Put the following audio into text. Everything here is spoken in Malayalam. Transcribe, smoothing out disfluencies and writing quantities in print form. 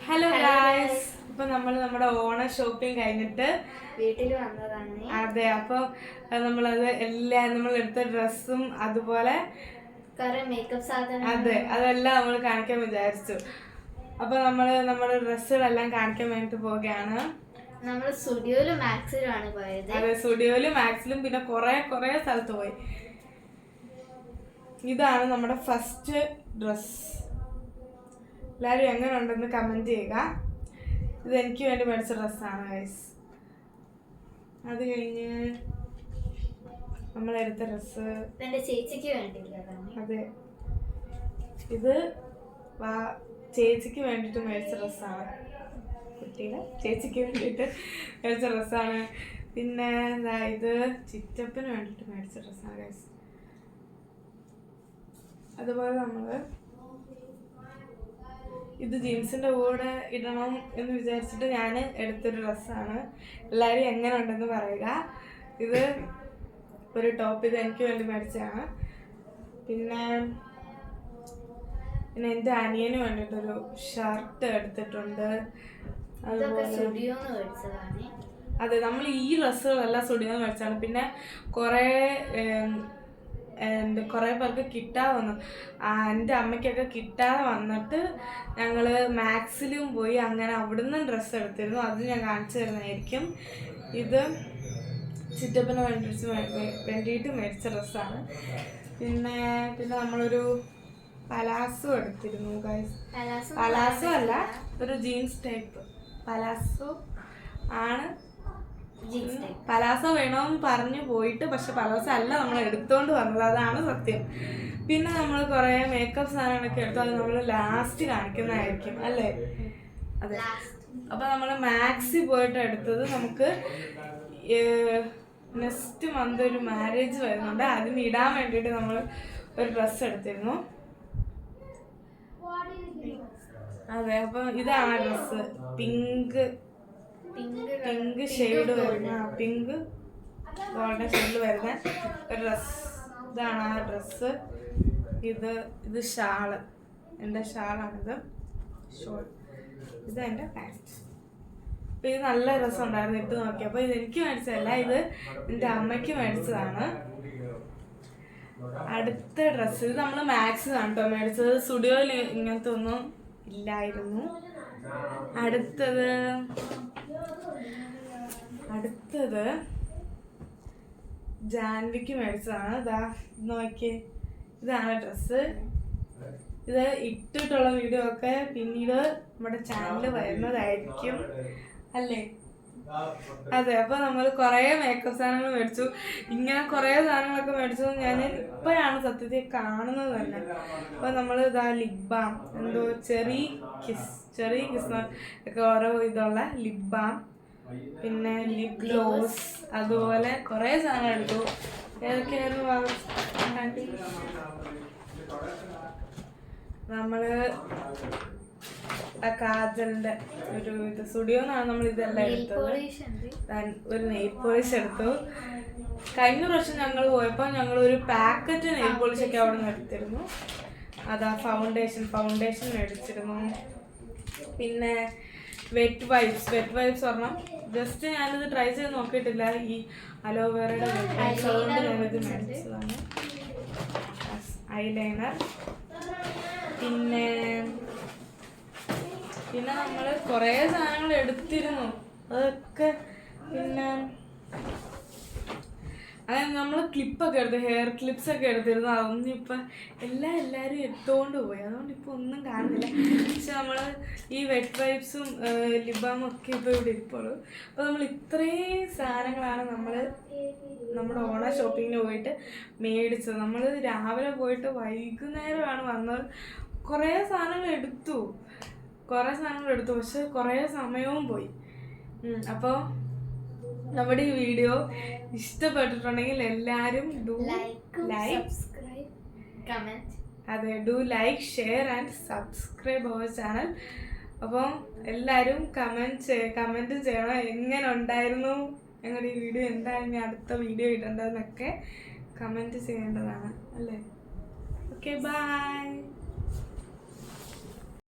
ഹലോ ഗായ്സ്, ഇപ്പൊ നമ്മൾ നമ്മുടെ ഓണ ഷോപ്പിംഗ് കഴിഞ്ഞിട്ട് വീട്ടിൽ വന്നതാണ്. അതെ, അപ്പൊ നമ്മളത് എല്ലാം നമ്മൾ എടുത്ത ഡ്രസ്സും അതുപോലെ മേക്കപ്പ് സാധനം അതെ അതെല്ലാം നമ്മൾ കാണിക്കാൻ വിചാരിച്ചു. അപ്പൊ നമ്മള് നമ്മുടെ ഡ്രസ്സുകളെല്ലാം കാണിക്കാൻ വേണ്ടിട്ട് പോവുകയാണ്. നമ്മൾ സ്റ്റുഡിയോയിലും മാക്സിലുമാണ് പോയത്. അതെ, സ്റ്റുഡിയോയിലും മാക്സിലും പിന്നെ കുറെ സ്ഥലത്ത് പോയി. ഇതാണ് നമ്മുടെ ഫസ്റ്റ് ഡ്രസ്. എല്ലാവരും എങ്ങനെ ഉണ്ടെന്ന് കമന്റ് ചെയ്യുക. ഇത് എനിക്ക് വേണ്ടി മേടിച്ച ഡ്രസ്സാണ് ഗൈസ്. അത് കഴിഞ്ഞ് നമ്മളെടുത്ത ഡ്രസ്സ് എന്റെ ചേച്ചിക്ക് വേണ്ടിയില്ല. അതെ, ഇത് ചേച്ചിക്ക് വേണ്ടിയിട്ട് മേടിച്ച ഡ്രസ്സാണ്. കുട്ടിയുടെ ചേച്ചിക്ക് വേണ്ടിയിട്ട് മേടിച്ച ഡ്രസ്സാണ്. പിന്നെ ഇത് ചിറ്റപ്പന് വേണ്ടിയിട്ട് മേടിച്ച ഡ്രസ്സാണ് ഗൈസ്. അതുപോലെ നമ്മള് ഇത് ജീൻസിന്റെ കൂടെ ഇടണം എന്ന് വിചാരിച്ചിട്ട് ഞാൻ എടുത്തൊരു ഡ്രസ്സാണ്. എല്ലാവരും എങ്ങനെ ഉണ്ടെന്ന് പറയുക. ഇത് ഒരു ടോപ്പ്, ഇത് എനിക്ക് വേണ്ടി മേടിച്ചതാണ്. പിന്നെ എൻ്റെ അനിയന് വേണ്ടിയിട്ടൊരു ഷർട്ട് എടുത്തിട്ടുണ്ട്. അതെ, നമ്മൾ ഈ ഡ്രസ്സുകളെല്ലാം സ്റ്റുഡിയോന്ന് മേടിച്ചാണ്. പിന്നെ കുറേ പേർക്ക് കിട്ടാതെ വന്നു. എൻ്റെ അമ്മയ്ക്കൊക്കെ കിട്ടാതെ വന്നിട്ട് ഞങ്ങൾ മാക്സിലും പോയി അങ്ങനെ അവിടുന്ന് ഡ്രസ്സ് എടുത്തിരുന്നു. അത് ഞാൻ കാണിച്ചു തരുന്നതായിരിക്കും. ഇത് ചിറ്റപ്പന് വേണ്ടിയിട്ട് മേടിച്ച ഡ്രസ്സാണ്. പിന്നെ നമ്മളൊരു പലാസോ എടുത്തിരുന്നു ഗൈസ്. പലാസോ അല്ല, ഒരു ജീൻസ് ടൈപ്പ് പലാസോ ആണ്. പലാസോ വേണമെന്ന് പറഞ്ഞു പോയിട്ട്, പക്ഷെ പലാസോ അല്ല നമ്മൾ എടുത്തോണ്ട് വന്നത്, അതാണ് സത്യം. പിന്നെ നമ്മൾ കുറെ മേക്കപ്പ് സാധനങ്ങളൊക്കെ എടുത്തു. അത് നമ്മൾ ലാസ്റ്റ് കാണിക്കുന്നതായിരിക്കും അല്ലേ? അതെ. അപ്പൊ നമ്മൾ മാക്സി പോയിട്ട് എടുത്തത്. നമുക്ക് നെക്സ്റ്റ് മന്ത് ഒരു മാരേജ് വരുന്നുണ്ട്, അതിന് ഇടാൻ വേണ്ടിയിട്ട് നമ്മൾ ഒരു ഡ്രസ്സ് എടുത്തിരുന്നു. അതെ, അപ്പൊ ഇതാണ് ഡ്രസ്സ്. പിങ്ക് ഷെയ്ഡ് വരുന്ന, പിങ്ക് ഗോൾഡൻ ഷെയ്ഡിൽ വരുന്ന ഒരു ഡ്രസ്. ഇതാണ് ആ ഡ്രസ്സ്. ഇത് ഷാള്, എൻ്റെ ഷാളാണിത്. ഷോൾ. ഇത് എൻ്റെ പാൻറ്റ്. അപ്പൊ ഇത് നല്ല രസമുണ്ടായിരുന്നു ഇട്ട് നോക്കിയപ്പോൾ. ഇത് എനിക്ക് മേടിച്ചതല്ല, ഇത് എൻ്റെ അമ്മയ്ക്ക് മേടിച്ചതാണ്. അടുത്ത ഡ്രസ്സ്, ഇത് നമ്മൾ മാക്സിലാണ് കേട്ടോ മേടിച്ചത്. സ്റ്റുഡിയോയിൽ ഇങ്ങനത്തെ ഒന്നും ഇല്ലായിരുന്നു. അടുത്തത് ജാൻവിക്ക് മേടിച്ചതാണ്. ഇതാ നോക്കിയേ, ഇതാണ് ഡ്രസ്സ്. ഇത് ഇട്ടിട്ടുള്ള വീഡിയോ ഒക്കെ പിന്നീട് നമ്മുടെ ചാനലിൽ വരുന്നതായിരിക്കും അല്ലേ? അതെ, അപ്പൊ നമ്മൾ കുറെ മേക്കപ്പ് സാധനങ്ങൾ മേടിച്ചു. ഇങ്ങനെ കുറെ സാധനങ്ങളൊക്കെ മേടിച്ചു. ഞാൻ ഇപ്പോഴാണ് സത്യത്തിൽ കാണുന്നത് തന്നെ. അപ്പൊ നമ്മൾ ഇതാ ലിപ് ബാം, എന്തോ ചെറി കിസ് ഒക്കെ ഓരോ ഇതുള്ള ലിപ് ബാം, പിന്നെ ലിപ് ഗ്ലോസ്, അതുപോലെ കുറെ സാധനം എടുത്തു. ഏതൊക്കെയായിരുന്നു നമ്മള് കാജലിന്റെ ഒരു ഇത് സ്റ്റുഡിയോന്നാണ് നമ്മൾ ഇതെല്ലാം എടുത്തത്. ഒരു നെയിൽ പോളിഷ് എടുത്തു. കഴിഞ്ഞ പ്രാവശ്യം ഞങ്ങൾ പോയപ്പോൾ ഞങ്ങൾ ഒരു പാക്കറ്റ് നെയിൽ പോളിഷ് ഒക്കെ അവിടെ നിന്ന് എടുത്തിരുന്നു. അതാ ഫൗണ്ടേഷൻ മേടിച്ചിരുന്നു. പിന്നെ വെറ്റ് വൈപ്സ് പറഞ്ഞാൽ ജസ്റ്റ് ഞാനിത് ട്രൈ ചെയ്ത് നോക്കിയിട്ടില്ല. ഈ അലോവേറയുടെ അതുകൊണ്ട് ഞാനിത് മേടിച്ചതാണ്. ഐലൈനർ. പിന്നെ നമ്മൾ കുറേ സാധനങ്ങൾ എടുത്തിരുന്നു. അതൊക്കെ പിന്നെ അങ്ങനെ നമ്മൾ ക്ലിപ്പൊക്കെ എടുത്തു, ഹെയർ ക്ലിപ്സ് ഒക്കെ എടുത്തിരുന്നു. അതൊന്നും ഇപ്പം എല്ലാവരും എടുത്തുകൊണ്ട് പോയി, അതുകൊണ്ട് ഇപ്പം ഒന്നും കാണുന്നില്ല. പക്ഷെ നമ്മൾ ഈ വെറ്റ് വൈപ്സും ലിബാമും ഒക്കെ ഇപ്പോൾ ഇവിടെ ഇരിപ്പുള്ളൂ. അപ്പോൾ നമ്മൾ ഇത്രയും സാധനങ്ങളാണ് നമ്മുടെ ഓണ ഷോപ്പിങ്ങിന് പോയിട്ട് മേടിച്ചത്. നമ്മൾ രാവിലെ പോയിട്ട് വൈകുന്നേരമാണ് വന്നത്. കുറേ സാധനങ്ങൾ എടുത്തു, പക്ഷെ കുറേ സമയവും പോയി. അപ്പോൾ നമ്മുടെ ഈ വീഡിയോ ഇഷ്ടപ്പെട്ടിട്ടുണ്ടെങ്കിൽ എല്ലാവരും do like share and subscribe our channel. അപ്പം എല്ലാവരും കമൻറ്റും ചെയ്യണം. എങ്ങനെ ഉണ്ടായിരുന്നു ഞങ്ങളുടെ ഈ വീഡിയോ, എന്തായാലും അടുത്ത വീഡിയോ ഇടേണ്ടതെന്നൊക്കെ കമൻറ്റ് ചെയ്യേണ്ടതാണ് അല്ലേ? Okay, by.